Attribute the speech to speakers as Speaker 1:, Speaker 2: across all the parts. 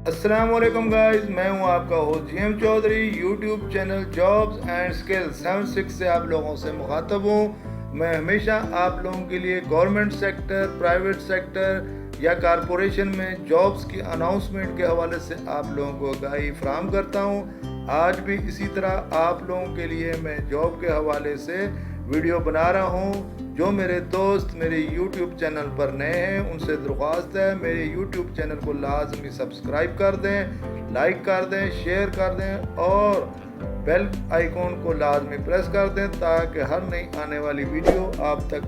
Speaker 1: अस्सलाम वालेकुम गाइस, मैं हूं आपका host GM Chaudhry. YouTube channel jobs and skills 76 से आप लोगों से मुखातब हूं। मैं हमेशा आप लोगों के लिए गवर्नमेंट सेक्टर, प्राइवेट सेक्टर या कारपोरेशन में जॉब्स की अनाउंसमेंट के हवाले से आप लोगों को आगाही फराहम करता हूं। आज भी इसी तरह आप लोगों के लिए मैं जॉब के हवाले से वीडियो बना रहा हूं। जो मेरे दोस्त मेरे YouTube चैनल पर नए हैं उनसे दरख्वास्त है, मेरे YouTube चैनल को लाजमी सब्सक्राइब कर दें, लाइक कर दें, शेयर कर दें और बेल आइकॉन को लाजमी प्रेस कर दें ताकि हर नई आने वाली वीडियो आप तक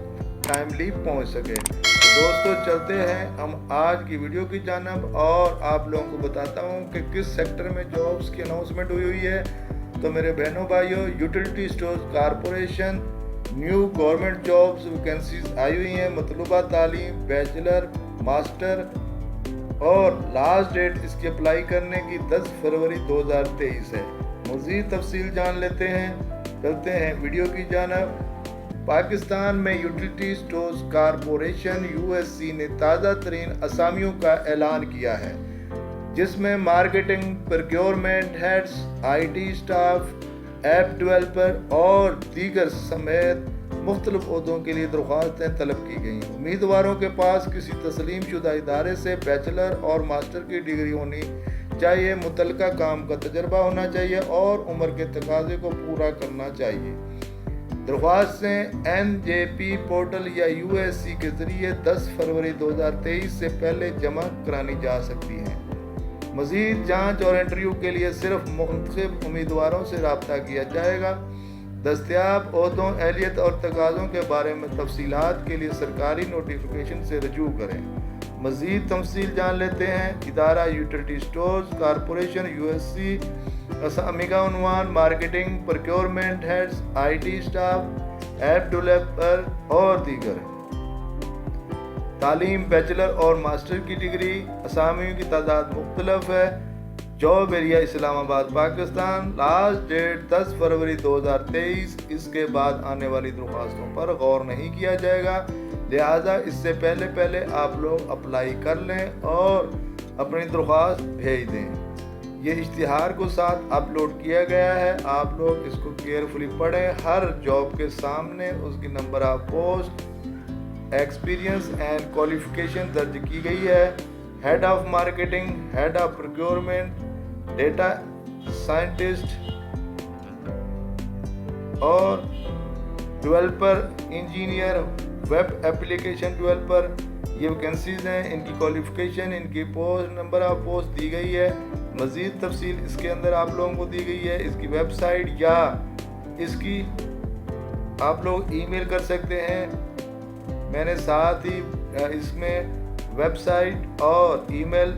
Speaker 1: टाइमली पहुंच सके। तो दोस्तों चलते हैं हम आज की वीडियो की जानब और आप लोगों को बताता हूं कि किस सेक्टर में जॉब्स की अनाउंसमेंट हुई है। तो मेरे बहनों भाइयों, utility stores corporation new government jobs vacancies आई हुई हैं। मतलूबा तालीम बैचलर, मास्टर और लास्ट डेट इसकी अप्लाई करने की 10 फरवरी 2023 है। मज़ीद तफसील जान लेते हैं, चलते हैं वीडियो की जानब। पाकिस्तान में यूटिलिटी स्टोर्स कारपोरेशन यूएससी ने ताज़ा तरीन असामियों का ऐलान किया है, जिसमें marketing, procurement heads, IT staff, app developer और दीगर समेत मुख्तलिफ ओहदों के लिए दरख्वास्तें तलब की गई। उम्मीदवारों के पास किसी तस्लीम शुदा इदारे से बैचलर और मास्टर की डिग्री होनी चाहिए, मुतल्लिका काम का तजर्बा होना चाहिए और उम्र के तकाजे को पूरा करना चाहिए। दरख्वास्तें NJP पोर्टल या USC के ज़रिए 10 फरवरी 2023 से पहले जमा करानी जा सकती हैं। मज़ीद जांच और इंटरव्यू के लिए सिर्फ मुंतखब उम्मीदवारों से रब्ता किया जाएगा। दस्तयाब ओहदों, एहलियत और तकाज़ों के बारे में तफसीलात के लिए सरकारी नोटिफिकेशन से रजू करें। मज़ीद तफसील जान लेते हैं। इदारा यूटिलिटी स्टोर्स कारपोरेशन USC, असामी का उन्वान, marketing, procurement heads, IT staff, app developer और दीगर। तालीम बैचलर और मास्टर की डिग्री, असामियों की तादाद मुख्तलफ है। Job area Islamabad Pakistan. Last date 10 फरवरी 2023। इसके बाद आने वाली दरख्वास्तों पर गौर नहीं किया जाएगा, लिहाजा इससे पहले आप लोग अप्लाई कर लें और अपनी दरख्वास्त भेज दें। ये इश्तिहार को साथ अपलोड किया गया है, आप लोग इसको केयरफुली पढ़ें। हर जॉब के सामने उसकी number of post, experience and qualification दर्ज की गई है। Head of marketing, head of procurement, data scientist और developer, engineer, web application developer, ये वैकेंसीज हैं। इनकी क्वालिफिकेशन, इनकी पोस्ट, नंबर ऑफ पोस्ट दी गई है। मज़ीद तफसील इसके अंदर आप लोगों को दी गई है। इसकी वेबसाइट या इसकी आप लोग ईमेल कर सकते हैं। मैंने साथ ही इसमें वेबसाइट और ईमेल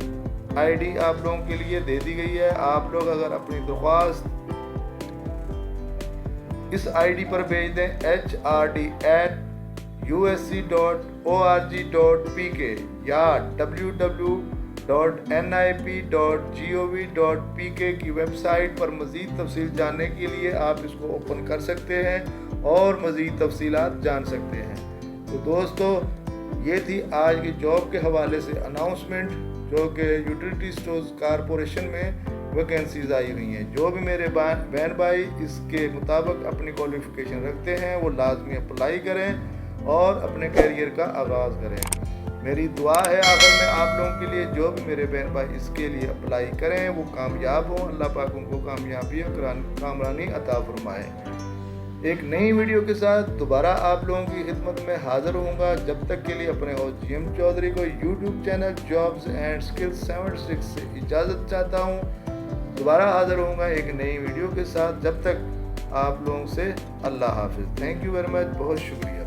Speaker 1: ID आप लोगों के लिए दे दी गई है। आप लोग अगर अपनी दरख्वास्त इस ID पर भेज दें hd@usc.org.pk या www.nip.gov.pk की वेबसाइट पर मज़ीद तफसील जानने के लिए आप इसको ओपन कर सकते हैं और मज़ीद तफसीलात जान सकते हैं। तो दोस्तों ये थी आज की जॉब के हवाले से अनाउंसमेंट, जो कि यूटिलिटी स्टोर्स कारपोरेशन में वैकेंसीज आई हुई हैं। जो भी मेरे बहन भाई इसके मुताबिक अपनी क्वालिफिकेशन रखते हैं वो लाजमी अप्लाई करें और अपने करियर का आगाज़ करें। मेरी दुआ है आखिर में आप लोगों के लिए, जो भी मेरे बहन भाई इसके लिए अप्लाई करें वो कामयाब हों। अल्लाह पाक उनको कामयाबी और कामरानी अता फरमाए। एक नई वीडियो के साथ दोबारा आप लोगों की खिदमत में हाज़िर होऊंगा। जब तक के लिए अपने होस्ट जीएम चौधरी को YouTube channel jobs and skills 76 से इजाज़त चाहता हूँ। दोबारा हाज़िर होऊंगा एक नई वीडियो के साथ। जब तक आप लोगों से अल्लाह हाफिज़। थैंक यू वेरी मच, बहुत शुक्रिया।